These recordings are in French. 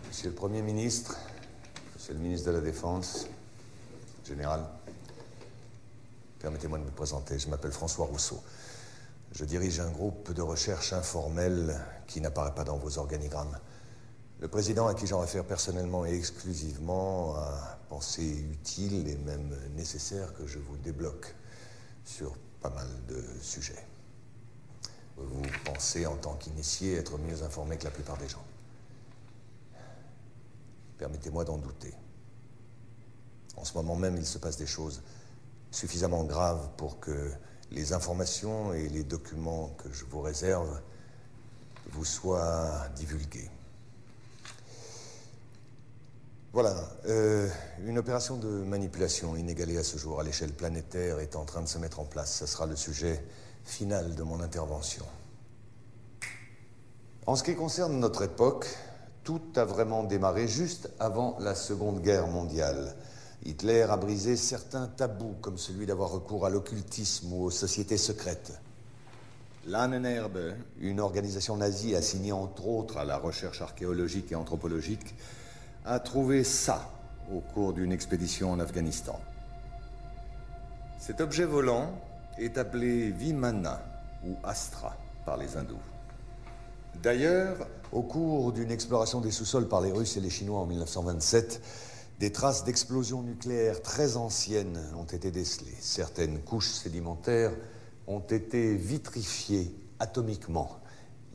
Monsieur le Premier ministre, Monsieur le ministre de la Défense, Général, permettez-moi de me présenter. Je m'appelle François Rousseau. Je dirige un groupe de recherche informel qui n'apparaît pas dans vos organigrammes. Le président, à qui j'en réfère personnellement et exclusivement, a pensé utile et même nécessaire que je vous débloque sur pas mal de sujets. Vous pensez, en tant qu'initié, être mieux informé que la plupart des gens. Permettez-moi d'en douter. En ce moment même, il se passe des choses suffisamment graves pour que les informations et les documents que je vous réserve vous soient divulgués. Voilà, une opération de manipulation inégalée à ce jour à l'échelle planétaire est en train de se mettre en place. Ce sera le sujet final de mon intervention. En ce qui concerne notre époque, tout a vraiment démarré juste avant la Seconde Guerre mondiale. Hitler a brisé certains tabous, comme celui d'avoir recours à l'occultisme ou aux sociétés secrètes. L'Ahnenerbe, une organisation nazie assignée entre autres à la recherche archéologique et anthropologique, a trouvé ça au cours d'une expédition en Afghanistan. Cet objet volant est appelé Vimana ou Astra par les hindous. D'ailleurs, au cours d'une exploration des sous-sols par les Russes et les Chinois en 1927, des traces d'explosions nucléaires très anciennes ont été décelées. Certaines couches sédimentaires ont été vitrifiées atomiquement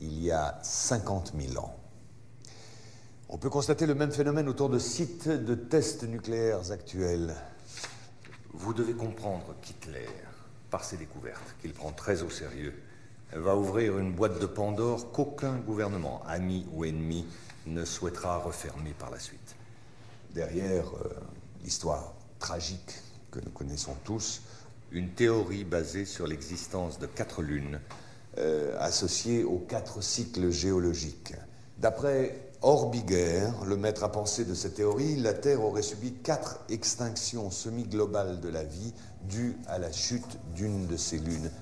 il y a 50 000 ans. On peut constater le même phénomène autour de sites de tests nucléaires actuels. Vous devez comprendre qu'Hitler, par ses découvertes, qu'il prend très au sérieux, va ouvrir une boîte de Pandore qu'aucun gouvernement, ami ou ennemi, ne souhaitera refermer par la suite. Derrière l'histoire tragique que nous connaissons tous, une théorie basée sur l'existence de 4 lunes, associées aux 4 cycles géologiques. D'après Orbiger, le maître à penser de cette théorie, la Terre aurait subi 4 extinctions semi-globales de la vie dues à la chute d'une de ces lunes.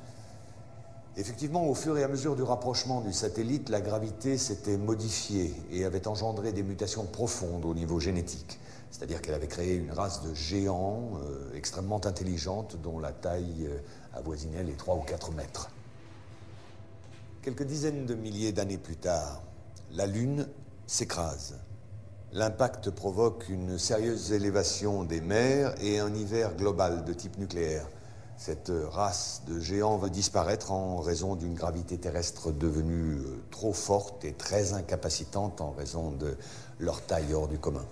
Effectivement, au fur et à mesure du rapprochement du satellite, la gravité s'était modifiée et avait engendré des mutations profondes au niveau génétique. C'est-à-dire qu'elle avait créé une race de géants extrêmement intelligente dont la taille avoisinait les 3 ou 4 mètres. Quelques dizaines de milliers d'années plus tard, la Lune s'écrase. L'impact provoque une sérieuse élévation des mers et un hiver global de type nucléaire. Cette race de géants va disparaître en raison d'une gravité terrestre devenue trop forte et très incapacitante en raison de leur taille hors du commun.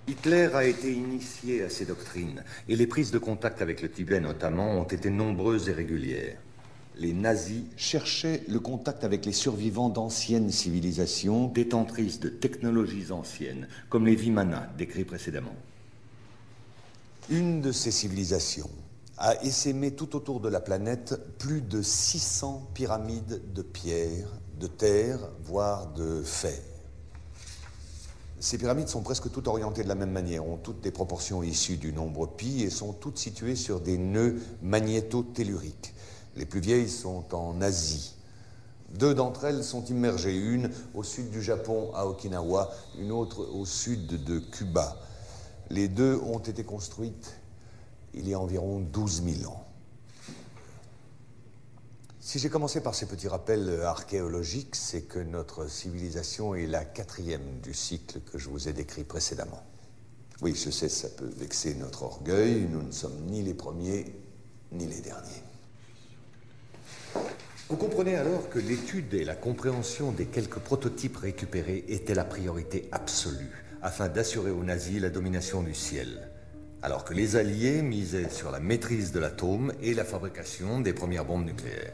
Hitler a été initié à ces doctrines, et les prises de contact avec le Tibet notamment ont été nombreuses et régulières. Les nazis cherchaient le contact avec les survivants d'anciennes civilisations détentrices de technologies anciennes, comme les Vimana décrits précédemment. Une de ces civilisations a essaimé tout autour de la planète plus de 600 pyramides de pierre, de terre, voire de fer. Ces pyramides sont presque toutes orientées de la même manière, ont toutes des proportions issues du nombre pi et sont toutes situées sur des nœuds magnéto-telluriques. Les plus vieilles sont en Asie. 2 d'entre elles sont immergées, une au sud du Japon à Okinawa, une autre au sud de Cuba. Les 2 ont été construites il y a environ 12 000 ans. Si j'ai commencé par ces petits rappels archéologiques, c'est que notre civilisation est la 4e du cycle que je vous ai décrit précédemment. Oui, je sais, ça peut vexer notre orgueil, nous ne sommes ni les premiers, ni les derniers. Vous comprenez alors que l'étude et la compréhension des quelques prototypes récupérés étaient la priorité absolue, afin d'assurer aux nazis la domination du ciel, alors que les Alliés misaient sur la maîtrise de l'atome et la fabrication des premières bombes nucléaires.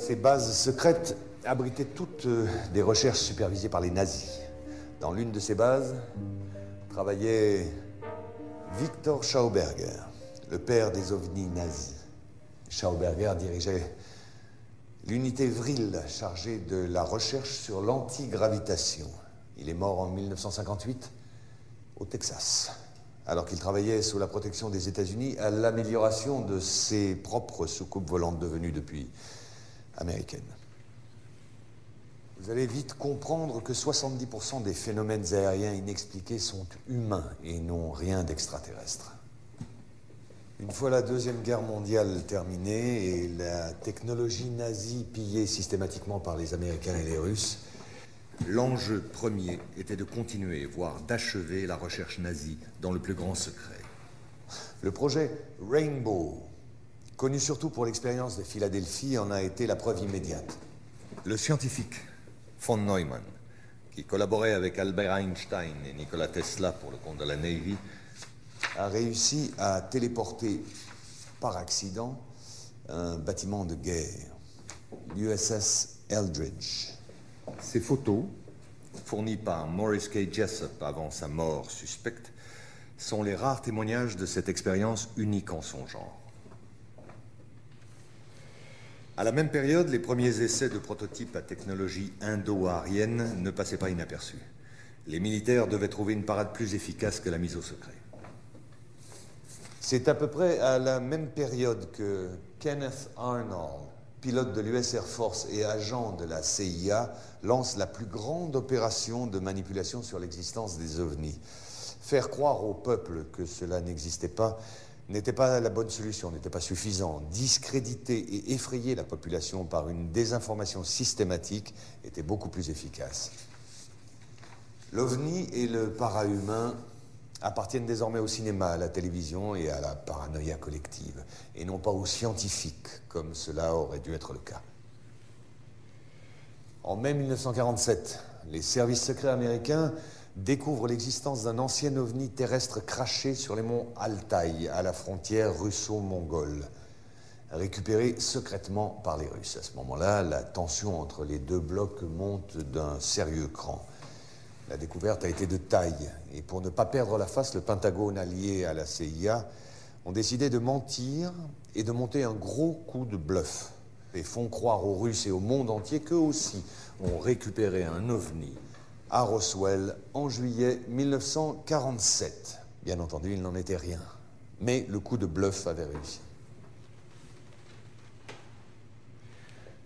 Ces bases secrètes abritaient toutes des recherches supervisées par les nazis. Dans l'une de ces bases travaillait Victor Schauberger, le père des ovnis nazis. Schauberger dirigeait l'unité Vril chargée de la recherche sur l'antigravitation. Il est mort en 1958 au Texas, alors qu'il travaillait sous la protection des États-Unis à l'amélioration de ses propres soucoupes volantes devenues depuis américaines. Vous allez vite comprendre que 70% des phénomènes aériens inexpliqués sont humains et n'ont rien d'extraterrestre. Une fois la Deuxième Guerre mondiale terminée et la technologie nazie pillée systématiquement par les Américains et les Russes, l'enjeu premier était de continuer, voire d'achever la recherche nazie dans le plus grand secret. Le projet Rainbow, connu surtout pour l'expérience de Philadelphie, en a été la preuve immédiate. Le scientifique von Neumann, qui collaborait avec Albert Einstein et Nikola Tesla pour le compte de la Navy, a réussi à téléporter par accident un bâtiment de guerre, l'USS Eldridge. Ces photos, fournies par Maurice K. Jessup avant sa mort suspecte, sont les rares témoignages de cette expérience unique en son genre. À la même période, les premiers essais de prototypes à technologie indo-aryenne ne passaient pas inaperçus. Les militaires devaient trouver une parade plus efficace que la mise au secret. C'est à peu près à la même période que Kenneth Arnold, pilote de l'US Air Force et agent de la CIA, lance la plus grande opération de manipulation sur l'existence des ovnis. Faire croire au peuple que cela n'existait pas n'était pas la bonne solution, n'était pas suffisant. Discréditer et effrayer la population par une désinformation systématique était beaucoup plus efficace. L'OVNI et le para-humain appartiennent désormais au cinéma, à la télévision et à la paranoïa collective, et non pas aux scientifiques, comme cela aurait dû être le cas. En mai 1947, les services secrets américains découvrent l'existence d'un ancien ovni terrestre craché sur les monts Altaï, à la frontière russo-mongole, récupéré secrètement par les Russes. À ce moment-là, la tension entre les deux blocs monte d'un sérieux cran. La découverte a été de taille, et pour ne pas perdre la face, le Pentagone allié à la CIA ont décidé de mentir et de monter un gros coup de bluff. Et font croire aux Russes et au monde entier qu'eux aussi ont récupéré un ovni à Roswell en juillet 1947. Bien entendu, il n'en était rien, mais le coup de bluff avait réussi.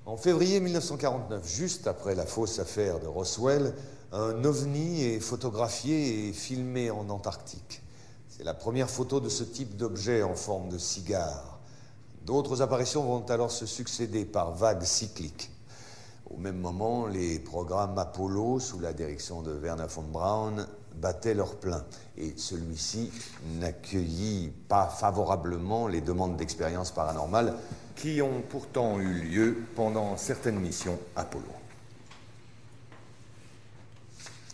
En février 1949, juste après la fausse affaire de Roswell, un ovni est photographié et filmé en Antarctique. C'est la première photo de ce type d'objet en forme de cigare. D'autres apparitions vont alors se succéder par vagues cycliques. Au même moment, les programmes Apollo, sous la direction de Wernher von Braun, battaient leur plein. Et celui-ci n'accueillit pas favorablement les demandes d'expériences paranormales qui ont pourtant eu lieu pendant certaines missions Apollo.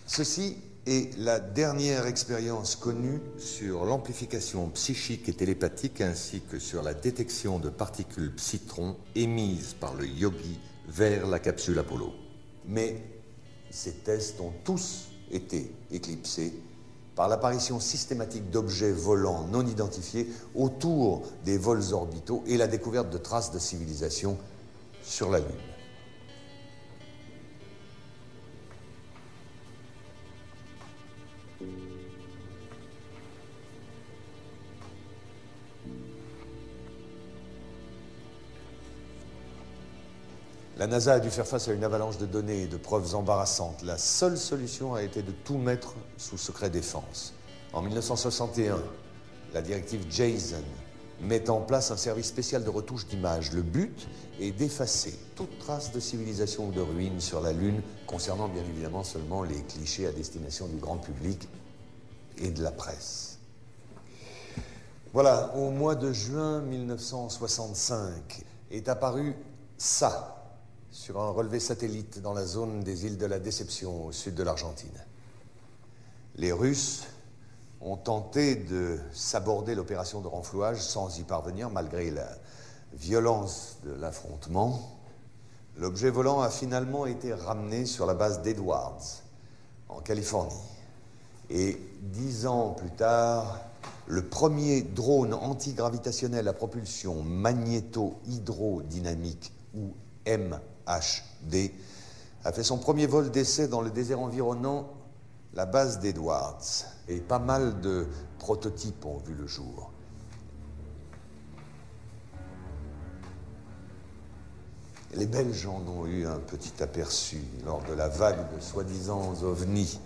Ceci est la dernière expérience connue sur l'amplification psychique et télépathique ainsi que sur la détection de particules psytrons émises par le yogi vers la capsule Apollo. Mais ces tests ont tous été éclipsés par l'apparition systématique d'objets volants non identifiés autour des vols orbitaux et la découverte de traces de civilisation sur la Lune. La NASA a dû faire face à une avalanche de données et de preuves embarrassantes. La seule solution a été de tout mettre sous secret défense. En 1961, la directive JASON met en place un service spécial de retouche d'images. Le but est d'effacer toute trace de civilisation ou de ruines sur la Lune, concernant bien évidemment seulement les clichés à destination du grand public et de la presse. Voilà, au mois de juin 1965 est apparu ça, sur un relevé satellite dans la zone des îles de la Déception, au sud de l'Argentine. Les Russes ont tenté de saborder l'opération de renflouage sans y parvenir, malgré la violence de l'affrontement. L'objet volant a finalement été ramené sur la base d'Edwards, en Californie. Et 10 ans plus tard, le premier drone antigravitationnel à propulsion magnéto-hydrodynamique, ou MHD, a fait son premier vol d'essai dans le désert environnant la base d'Edwards. Et pas mal de prototypes ont vu le jour. Les Belges en ont eu un petit aperçu lors de la vague de soi-disant ovnis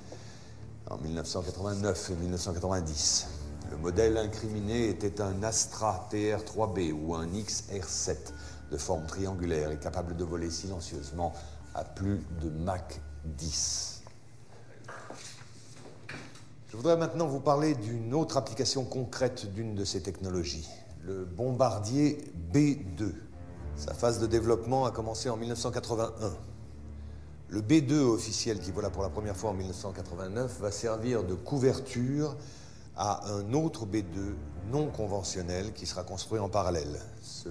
en 1989 et 1990. Le modèle incriminé était un Astra TR-3B ou un XR-7 de forme triangulaire et capable de voler silencieusement à plus de Mach 10. Je voudrais maintenant vous parler d'une autre application concrète d'une de ces technologies, le bombardier B-2. Sa phase de développement a commencé en 1981. Le B-2 officiel, qui vola pour la première fois en 1989, va servir de couverture à un autre B-2 non conventionnel qui sera construit en parallèle. Ce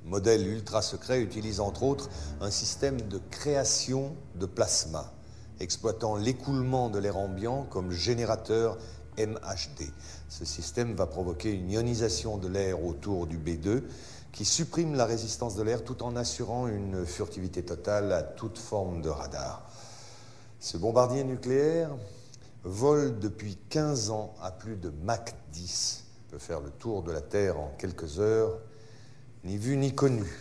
modèle ultra secret utilise entre autres un système de création de plasma, exploitant l'écoulement de l'air ambiant comme générateur MHD. Ce système va provoquer une ionisation de l'air autour du B-2 qui supprime la résistance de l'air tout en assurant une furtivité totale à toute forme de radar. Ce bombardier nucléaire vole depuis 15 ans à plus de Mach 10, peut faire le tour de la Terre en quelques heures, ni vu ni connu.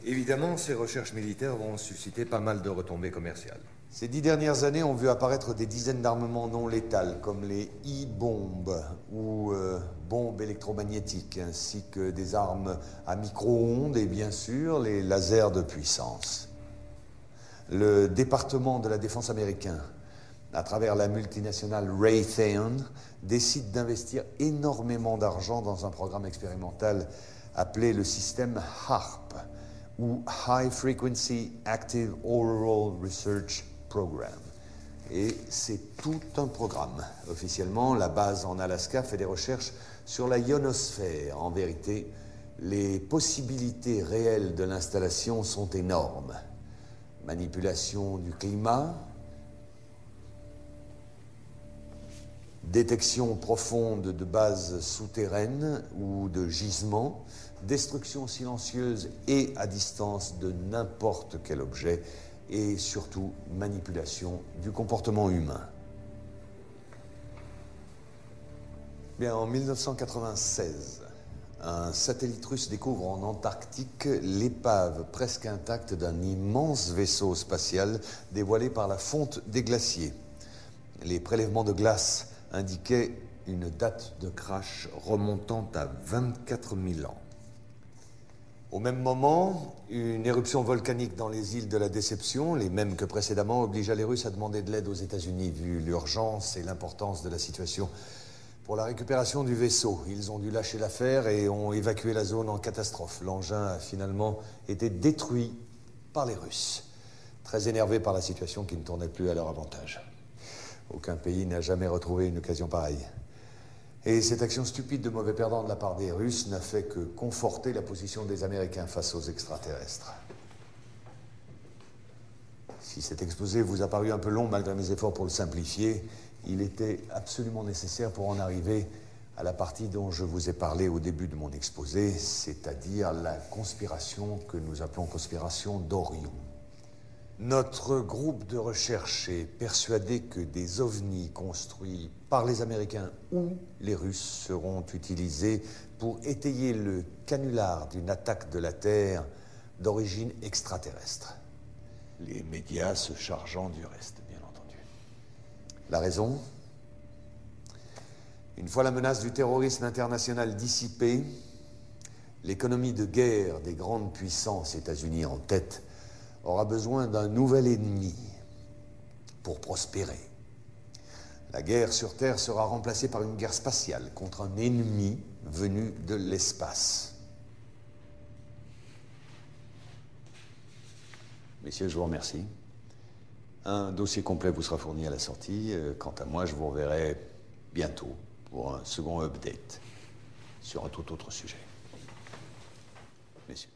Évidemment, ces recherches militaires vont susciter pas mal de retombées commerciales. Ces 10 dernières années ont vu apparaître des dizaines d'armements non létals, comme les e-bombes ou bombes électromagnétiques, ainsi que des armes à micro-ondes et bien sûr les lasers de puissance. Le département de la défense américain, à travers la multinationale Raytheon, décide d'investir énormément d'argent dans un programme expérimental appelé le système HAARP, ou High Frequency Active Auroral Research Program. Et c'est tout un programme. Officiellement, la base en Alaska fait des recherches sur la ionosphère. En vérité, les possibilités réelles de l'installation sont énormes. Manipulation du climat, détection profonde de bases souterraines ou de gisements, destruction silencieuse et à distance de n'importe quel objet, et surtout manipulation du comportement humain. Bien, en 1996, un satellite russe découvre en Antarctique l'épave presque intacte d'un immense vaisseau spatial dévoilé par la fonte des glaciers. Les prélèvements de glace indiquaient une date de crash remontant à 24 000 ans. Au même moment, une éruption volcanique dans les îles de la Déception, les mêmes que précédemment, obligea les Russes à demander de l'aide aux États-Unis, vu l'urgence et l'importance de la situation. Pour la récupération du vaisseau, ils ont dû lâcher l'affaire et ont évacué la zone en catastrophe. L'engin a finalement été détruit par les Russes, très énervés par la situation qui ne tournait plus à leur avantage. Aucun pays n'a jamais retrouvé une occasion pareille. Et cette action stupide de mauvais perdant de la part des Russes n'a fait que conforter la position des Américains face aux extraterrestres. Si cet exposé vous a paru un peu long malgré mes efforts pour le simplifier, il était absolument nécessaire pour en arriver à la partie dont je vous ai parlé au début de mon exposé, c'est-à-dire la conspiration que nous appelons conspiration d'Orion. Notre groupe de recherche est persuadé que des ovnis construits par les Américains ou les Russes seront utilisés pour étayer le canular d'une attaque de la Terre d'origine extraterrestre. Les médias se chargeant du reste, bien entendu. La raison ? Une fois la menace du terrorisme international dissipée, l'économie de guerre des grandes puissances, États-Unis en tête, aura besoin d'un nouvel ennemi pour prospérer. La guerre sur Terre sera remplacée par une guerre spatiale contre un ennemi venu de l'espace. Messieurs, je vous remercie. Un dossier complet vous sera fourni à la sortie. Quant à moi, je vous reverrai bientôt pour un second update sur un tout autre sujet. Messieurs.